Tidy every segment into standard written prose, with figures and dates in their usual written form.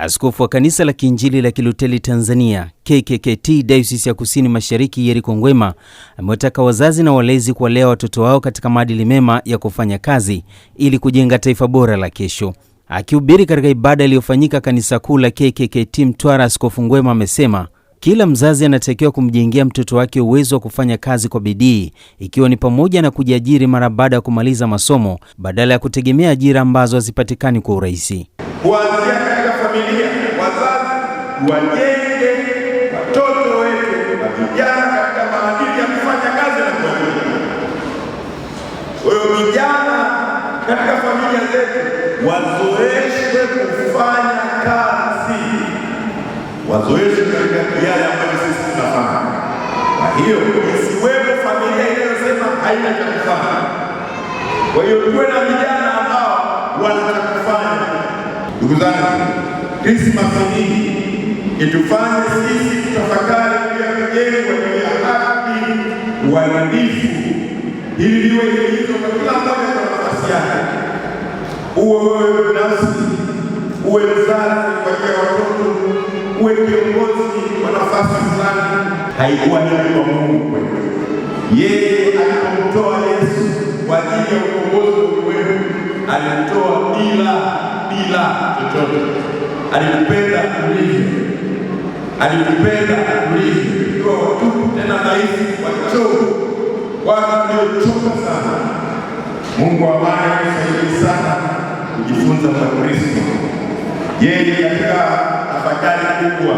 Askofu wa Kanisa la Kiinjili la Kiluteli Tanzania KKKT Dayosisi ya Kusini Mashariki Yeriko Ngwema amewataka wazazi na walezi kuwalea watoto wao katika maadili mema ya kufanya kazi ili kujenga taifa bora la kesho. Akihubiri katika ibada iliyofanyika Kanisa Kuu la KKKT Mtwara, Askofu Ngwema amesema kila mzazi anatakiwa kumjengea mtoto wake uwezo wa kufanya kazi kwa bidii, ikiwa ni pamoja na kujiajiri mara baada ya kumaliza masomo badala ya kutegemea ajira ambazo hazipatikani kwa urahisi. Kuanzia katika familia, wazazi wajenge watoto wetu na vijana katika maadili ya kufanya kazi na kuajiri. Kwa hiyo vijana katika familia zetu wazoeshwe kufanya kazi, wazoeshwe katika yale ambayo sisi tunafanya. Kwa hiyo isiwepo familia inayosema haina cha kufanya. Kwa hiyo tuwe na vijana ambao wana cha kufanya. Ndugu zangu, Krismasi hii itufanye sisi tutafakari juu ya kujengwa juu ya haki, uadilifu, ili liwe hivyo kwa kila mmoja kwa nafasi yake. Uwe wewe binafsi, uwe mzazi kwa ajili ya watoto, uwe kiongozi wa nafasi fulani, haikuwa ni kwa Mungu kwetu. Yeye alipomtoa Yesu kwa ajili ya ukombozi wetu, alimtoa bila chochote. Alitupenda ulivyo, kwa watupu tena dhaifu, wachovu, watu waliochoka sana. Mungu wa amani atusaidie sana kujifunza kwa Kristo. Yeye katika tafakari kubwa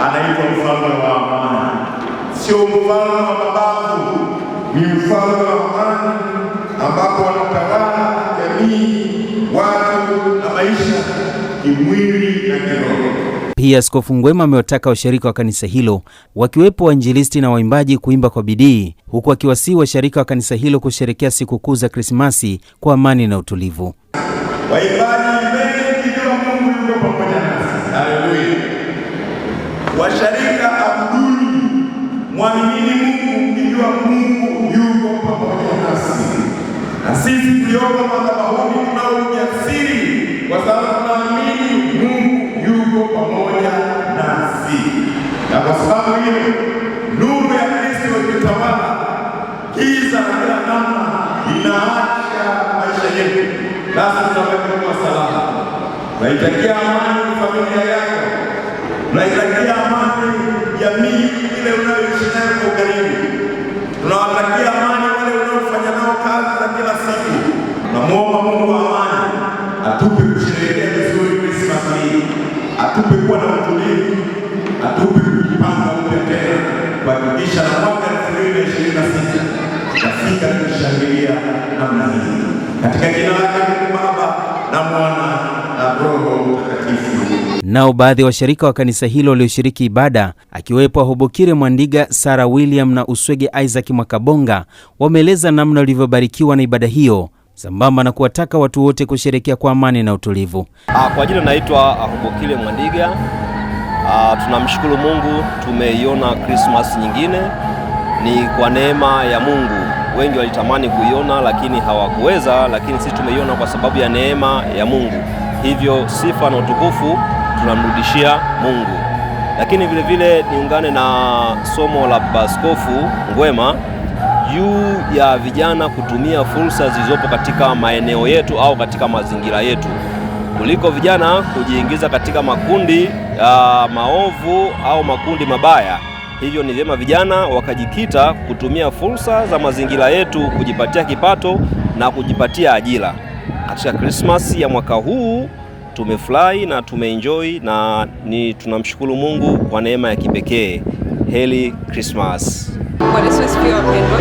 anaitwa mfalme wa amani, sio mfalme wa mabavu, ni mfalme wa amani ambapo wanatawala jamii, watu na maisha kimwili na kiroho. Pia Askofu Ngwema amewataka washirika wa kanisa hilo wakiwepo wainjilisti na waimbaji kuimba kwa bidii, huku akiwasihi washirika wa kanisa hilo kusherehekea sikukuu za Krismasi kwa amani na utulivu. Waimbaji mbele kijua Mungu yuko pamoja nasi. Haleluya. Washirika abuduni, mwaminini Mungu kijua Mungu yuko pamoja nasi. Na sisi tulioko madhabahuni tunao ujasiri kwa sababu tunaamini Mungu yuko pamoja nasi. Na kwa sababu hiyo nuru ya Kristo ikitawala, giza na kila namna inaacha maisha yetu, nasi tunabaki kwa salama. Naitakia amani familia yako, naitakia amani jamii ile unayoishi nayo kwa ukaribu, tunawatakia amani wale unaofanya nao kazi za kila siku. Namuomba Mungu wa amani atupe kusherehekea vizuri Krismasi hii, atupe kuwa na utulivu, atupe kujipanga upya tena kuhakikisha na mwaka 2026 tutafika kushangilia namna hii. Katika jina lake Mungu Baba na Mwana na Roho Mtakatifu. Nao baadhi ya washirika wa kanisa hilo walioshiriki ibada, akiwepo Ahobokire Mwandiga, Sara William na Uswege Isaac Mwakabonga, wameeleza namna walivyobarikiwa na ibada hiyo, sambamba na kuwataka watu wote kusherehekea kwa amani na utulivu. Kwa jina naitwa Ahobokire Mwandiga. Tunamshukuru Mungu, tumeiona Christmas nyingine. Ni kwa neema ya Mungu. Wengi walitamani kuiona lakini hawakuweza, lakini sisi tumeiona kwa sababu ya neema ya Mungu. Hivyo sifa na utukufu tunamrudishia Mungu. Lakini vile vile niungane na somo la Askofu Ngwema juu ya vijana kutumia fursa zilizopo katika maeneo yetu au katika mazingira yetu, kuliko vijana kujiingiza katika makundi maovu au makundi mabaya. Hivyo ni vyema vijana wakajikita kutumia fursa za mazingira yetu kujipatia kipato na kujipatia ajira. Katika Christmas ya mwaka huu tumefurahi na tumeenjoy na tunamshukuru Mungu kwa neema ya kipekee. Heri Christmas. Bwana Yesu asifiwe wapendwa.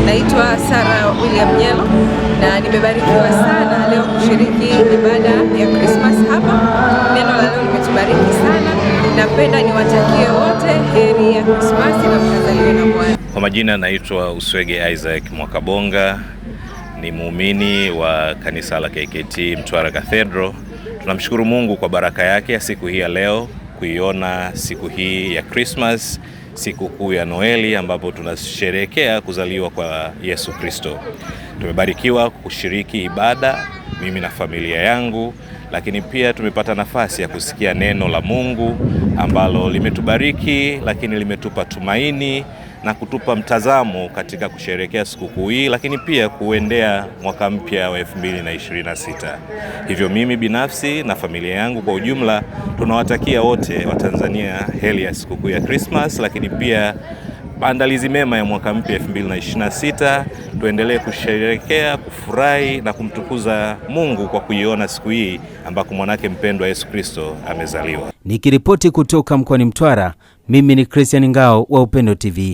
Naitwa Sara William Nyelo na nimebarikiwa sana leo kushiriki ibada ya Christmas hapa. Neno la leo limetubariki sana. Napenda niwatakie wote heri ya Christmas na mkazaliwe na Bwana. Kwa majina naitwa Uswege Isaac Mwakabonga, ni muumini wa kanisa la KKT Mtwara Cathedral. Tunamshukuru Mungu kwa baraka yake ya siku hii ya leo, kuiona siku hii ya Christmas, siku kuu ya Noeli ambapo tunasherehekea kuzaliwa kwa Yesu Kristo. Tumebarikiwa kushiriki ibada mimi na familia yangu, lakini pia tumepata nafasi ya kusikia neno la Mungu ambalo limetubariki, lakini limetupa tumaini na kutupa mtazamo katika kusherehekea sikukuu hii, lakini pia kuendea mwaka mpya wa 2026. Hivyo mimi binafsi na familia yangu kwa ujumla tunawatakia wote wa Tanzania heri ya sikukuu ya Christmas, lakini pia maandalizi mema ya mwaka mpya 2026. Tuendelee kusherehekea, kufurahi na kumtukuza Mungu kwa kuiona siku hii ambako mwanake mpendwa Yesu Kristo amezaliwa. Nikiripoti kutoka mkoani Mtwara, mimi ni Christian Ngao wa Upendo TV.